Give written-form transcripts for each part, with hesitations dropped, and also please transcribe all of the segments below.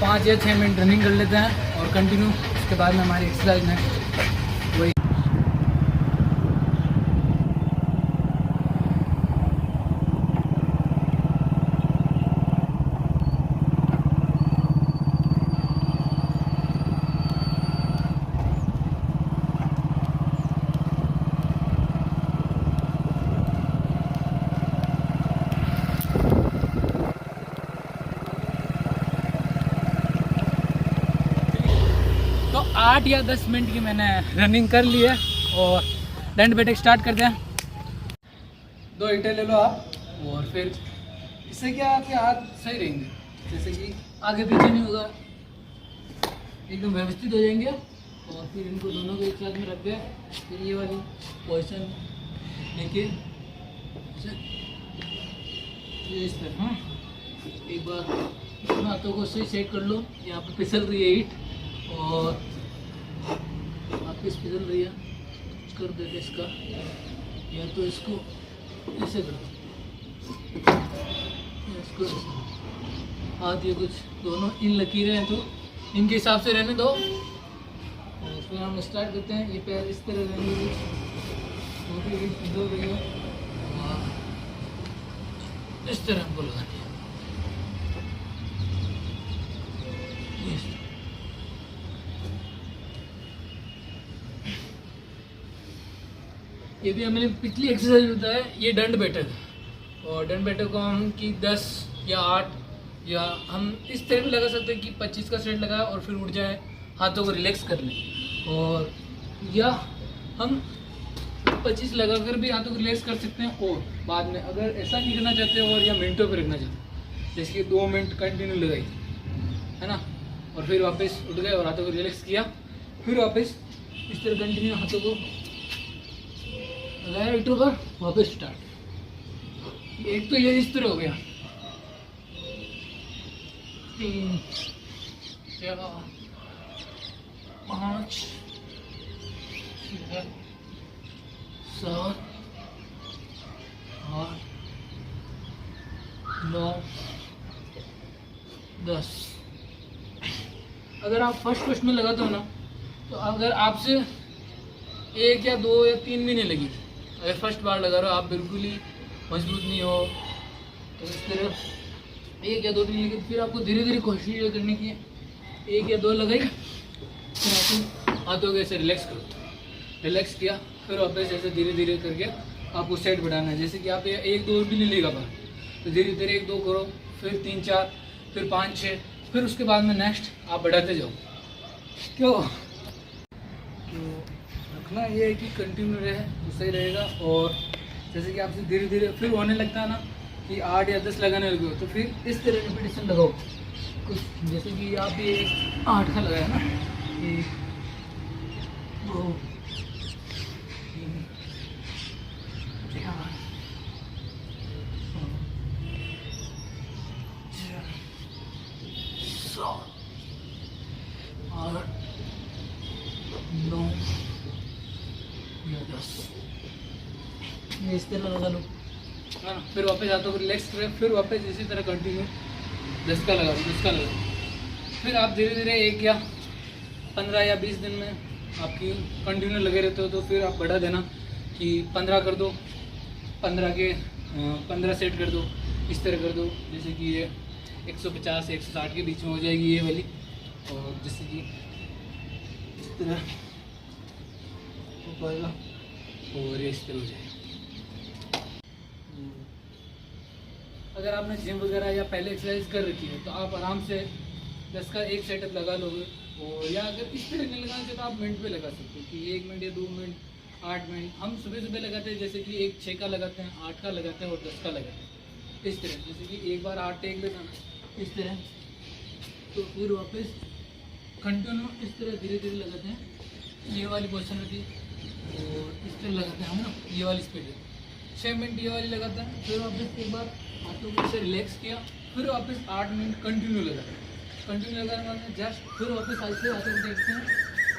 5 या 6 minute running कर लेते हैं और कंटिन्यू उसके बाद में हमारी एक्सरसाइज में वही। तो 8 या 10 मिनट की मैंने रनिंग कर ली है और डंड बैठक स्टार्ट करते हैं। 2 ईंटें ले लो आप और फिर इससे क्या आपके हाथ सही रहेंगे, जैसे कि आगे पीछे नहीं होगा, एकदम व्यवस्थित हो जाएंगे। और फिर इनको दोनों को एक साथ में रख दे, फिर ये वाली पोजीशन लेके इस तरह। हाँ, एक बार हाथों को सही सेट कर लो। यहाँ पर फिसल रही है ईंट और वापस फिसल रही है, कर देते इसका, या तो इसको ऐसे करो, इसको हाथ ये कुछ दोनों इन लकीरें हैं तो इनके हिसाब से रहने दो। और फिर हम स्टार्ट करते हैं। ये पैर इस तरह रहेंगे, फिसल रही है और इस तरह हमको लगानी है। ये भी हमारी पिछली एक्सरसाइज होता है, ये दंड बैठक। और दंड बैठक को हम कि 10 या 8 या हम इस तरह भी लगा सकते हैं कि 25 का सेट लगाए और फिर उठ जाए, हाथों को रिलैक्स कर लें। और या हम 25 लगाकर भी हाथों को रिलैक्स कर सकते हैं। और बाद में अगर ऐसा नहीं करना चाहते और या मिनटों पर रखना चाहते हैं, जैसे कि 2 मिनट कंटिन्यू लगाई, है ना, और फिर वापस उठ गए और हाथों को रिलैक्स किया, फिर वापस इस तरह कंटिन्यू हाथों को लगाया ईंटों पर, वापस स्टार्ट। एक तो ये इस तरह हो गया। 3 4 5 6 7 8 9 10। अगर आप फर्स्ट में लगाते हो ना, तो अगर आपसे 1 या 2 या 3 भी नहीं लगी, अगर फर्स्ट बार लगा रहे हो, आप बिल्कुल ही मजबूत नहीं हो, तो इस तरह 1 या 2 दिन लगी, फिर आपको धीरे धीरे कोशिश ये करनी की 1 या 2 लगाई, फिर आपको हाथों को ऐसे रिलैक्स करो, रिलैक्स किया, फिर वापस ऐसे धीरे धीरे करके आपको सेट बढ़ाना है। जैसे कि आप 1 2 भी नहीं लेगा पाए, तो धीरे धीरे 1 2 करो, फिर 3 4, फिर 5 6, फिर उसके बाद में नेक्स्ट आप बढ़ाते जाओ। क्यों रखना ये है कि कंटिन्यू रहे तो सही रहेगा। और जैसे कि आपसे धीरे धीरे फिर होने लगता है ना कि 8 या 10 लगाने लगे हो, तो फिर इस तरह रिपीटेशन लगाओ कुछ, जैसे कि आप ये 8 का लगाया ना, 1 2 3 4 7 8 9 या 10, ये इस तरह लगा लो, है ना। फिर वापस हाथों को रिलैक्स करें, फिर वापस इसी तरह कंटिन्यू 10 का लगा लो, 10 का लगा। फिर आप धीरे धीरे 1 या 15 या 20 दिन में आपकी कंटिन्यू लगे रहते हो, तो फिर आप बढ़ा देना कि 15 कर दो, 15 सेट कर दो, इस तरह कर दो, जैसे कि ये 150 160 के बीच में हो जाएगी ये वाली। और जैसे कि इस तरह हो पाएगा और ये इस तरह हो जाएगा। अगर आपने जिम वगैरह या पहले एक्सरसाइज कर रखी है, तो आप आराम से 10 का एक सेटअप लगा लोगे। और या अगर इस तरह नहीं लगाना चाहिए तो आप मिनट पे लगा सकते हो कि 1 मिनट या 2 मिनट, 8 मिनट। हम सुबह सुबह लगाते हैं, जैसे कि एक 6 का लगाते हैं, 8 का लगाते हैं और 10 का लगाते हैं, इस तरह। जैसे कि एक बार 8 टेक लेना इस तरह, तो फिर वापस कंटिन्यू इस तरह धीरे धीरे लगाते हैं, ये वाली पोजिशन रहती है और इस तरह लगाते हैं हम ना, ये वाली स्पीड है। 6 मिनट ये वाली लगाते हैं, फिर वापस एक बार हाथों को इसे रिलैक्स किया, फिर वापस 8 मिनट कंटिन्यू लगाते हैं। कंटिन्यू लगाने वाले जस्ट फिर वापस ऐसे हाथों को देखते हैं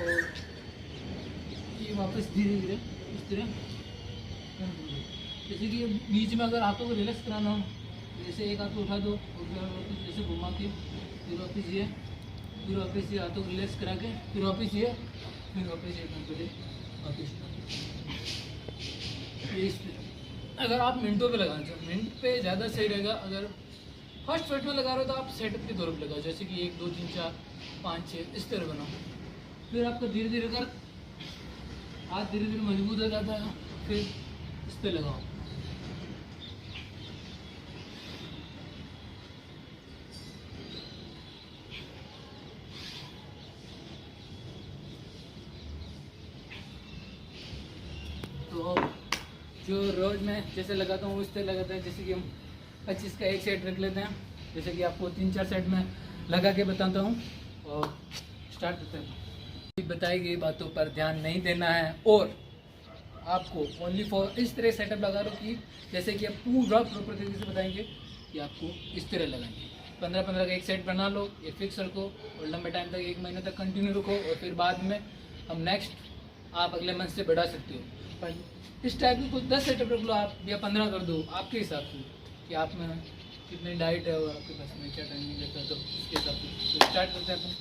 और ये वापस धीरे धीरे इस तरह। जैसे कि बीच में अगर हाथों को रिलैक्स कराना हो ऐसे एक हाथ को उठा दो और फिर वापस ऐसे घुमा के फिर वापस ये, फिर वापस ये हाथों को रिलैक्स करा के फिर वापस ये, फिर वापस ये कंट्रोल वापस। अगर आप मिनटों पे लगाना चाहो, मिनट पे ज़्यादा सही रहेगा। अगर फर्स्ट सेट में लगा रहे हो तो आप सेटअप के तौर पर लगाओ, जैसे कि 1 2 3 4 5 6 इस तरह बनाओ। फिर आपका धीरे धीरे कर हाथ धीरे धीरे मजबूत हो जाता है, फिर इस पर लगाओ। तो जो रोज में जैसे लगाता हूँ उस तरह लगाता है, जैसे कि हम 25 का एक सेट रख लेते हैं, जैसे कि आपको 3 4 सेट में लगा के बताता हूँ और स्टार्ट करते हैं। बताई गई बातों पर ध्यान नहीं देना है और आपको ओनली फॉर इस तरह सेटअप लगा लो कि जैसे कि आप पूरा प्रॉपर तरीके से बताएंगे कि आपको इस तरह लगाएंगे। 15-15 का एक सेट बना लो, ये फिक्स रखो और लंबे टाइम तक 1 महीने तक कंटिन्यू रखो और फिर बाद में हम नेक्स्ट आप अगले मंथ से बढ़ा सकते हो। पर इस टाइप की कुछ 10 सेटअप रख लो आप या 15 कर दो आपके हिसाब से कि आप में कितनी डाइट है और आपके पास में क्या टाइमिंग रहता है, तो उसके हिसाब से तो स्टार्ट करते हैं अपन।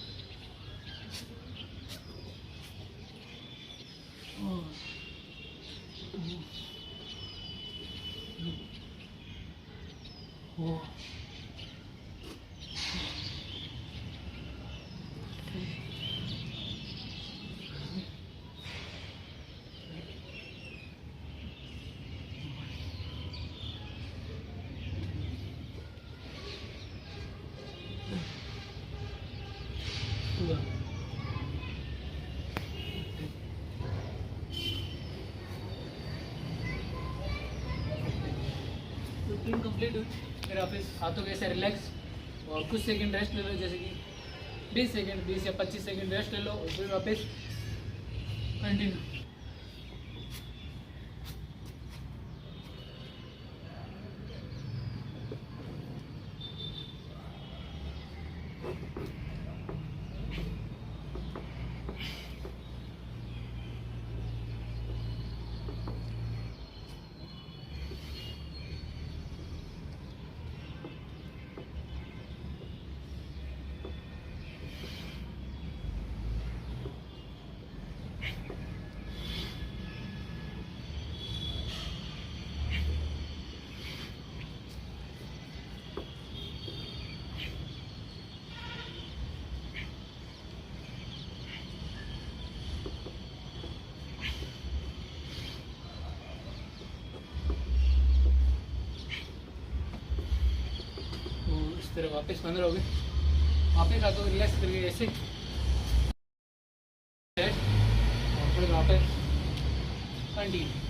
रूटीन कंप्लीट हुई, फिर आप इस हाथों के ऐसे रिलैक्स और कुछ सेकंड रेस्ट ले लो, जैसे कि 20 सेकंड 20 या 25 सेकंड रेस्ट ले लो और फिर वापस कंटिन्यू। फिर वापस 15 हो गए, वापस हाथों को रिलैक्स करके ऐसे और फिर वापस कंटिन्यू।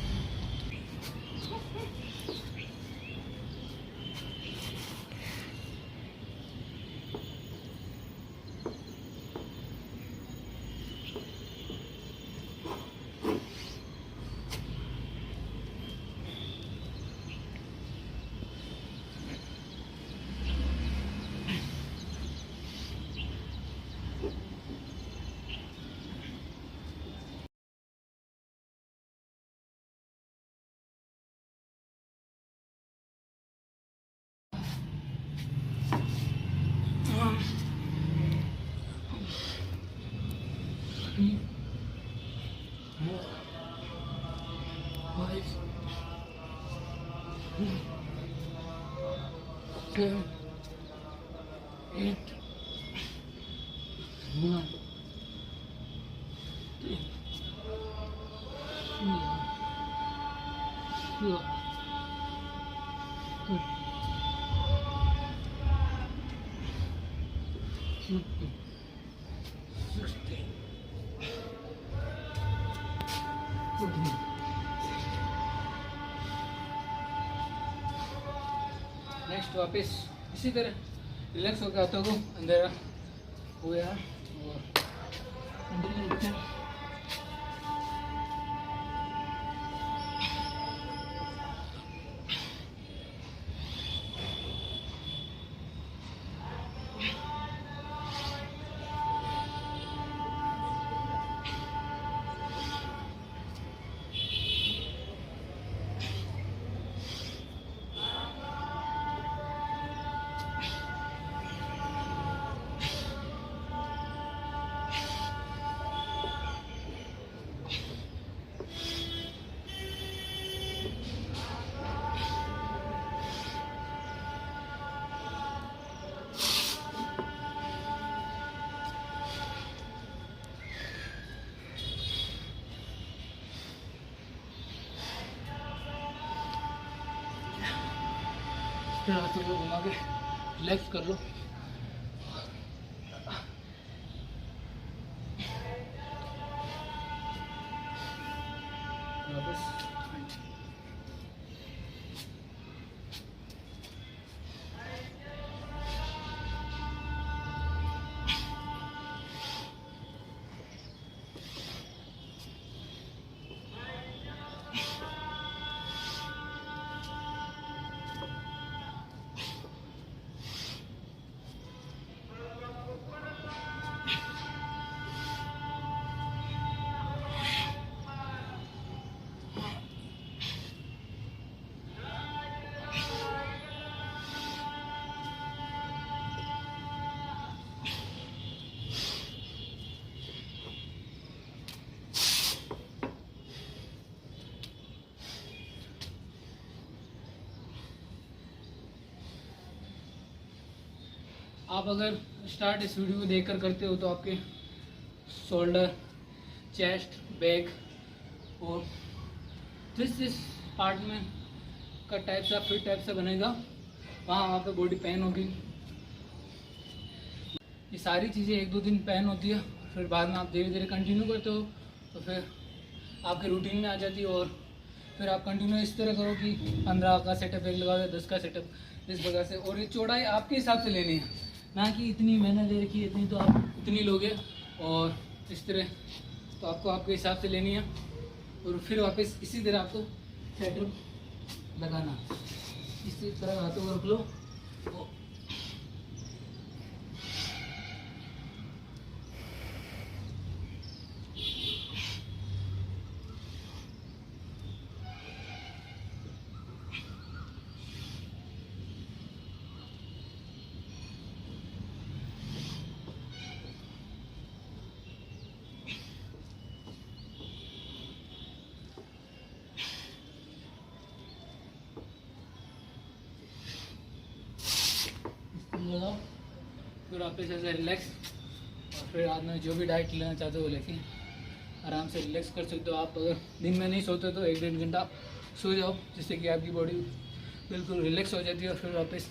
Seven, 8, 9, 10, 12, 13, 16, 14. नेक्स्ट वापस इसी तरह रिलैक्स होकर हाथों को अंदर हो गया और कंटिन्यू रखते हैं। फिर हाथों को घुमा के रिलैक्स कर लो। वापस आप अगर स्टार्ट इस वीडियो को देखकर करते हो तो आपके शोल्डर, चेस्ट, बैक और जिस पार्ट में का टाइप सा फिट टाइप से बनेगा वहाँ पे बॉडी पेन होगी। ये सारी चीज़ें 1-2 दिन पेन होती है, फिर बाद में आप धीरे धीरे कंटिन्यू करते हो तो फिर आपके रूटीन में आ जाती है। और फिर आप कंटिन्यू इस तरह करो कि 15 का सेटअप एक लगा दो, 10 का सेटअप इस प्रकार से। और ये चौड़ाई आपके हिसाब से लेनी है, ना कि इतनी मैंने दे रखी है इतनी तो आप इतनी लोगे, और इस तरह तो आपको आपके हिसाब से लेनी है। और फिर वापस इसी तरह आपको सेटअप लगाना, इसी तरह हाथों को रख लो। लगाओ, फिर वापस ऐसे रिलैक्स। और फिर रात में जो भी डाइट लेना चाहते हो लेके आराम से रिलैक्स कर सकते हो। आप अगर दिन में नहीं सोते तो 1-1.5 घंटा सो जाओ, जिससे कि आपकी बॉडी बिल्कुल रिलैक्स हो जाती है। और फिर वापस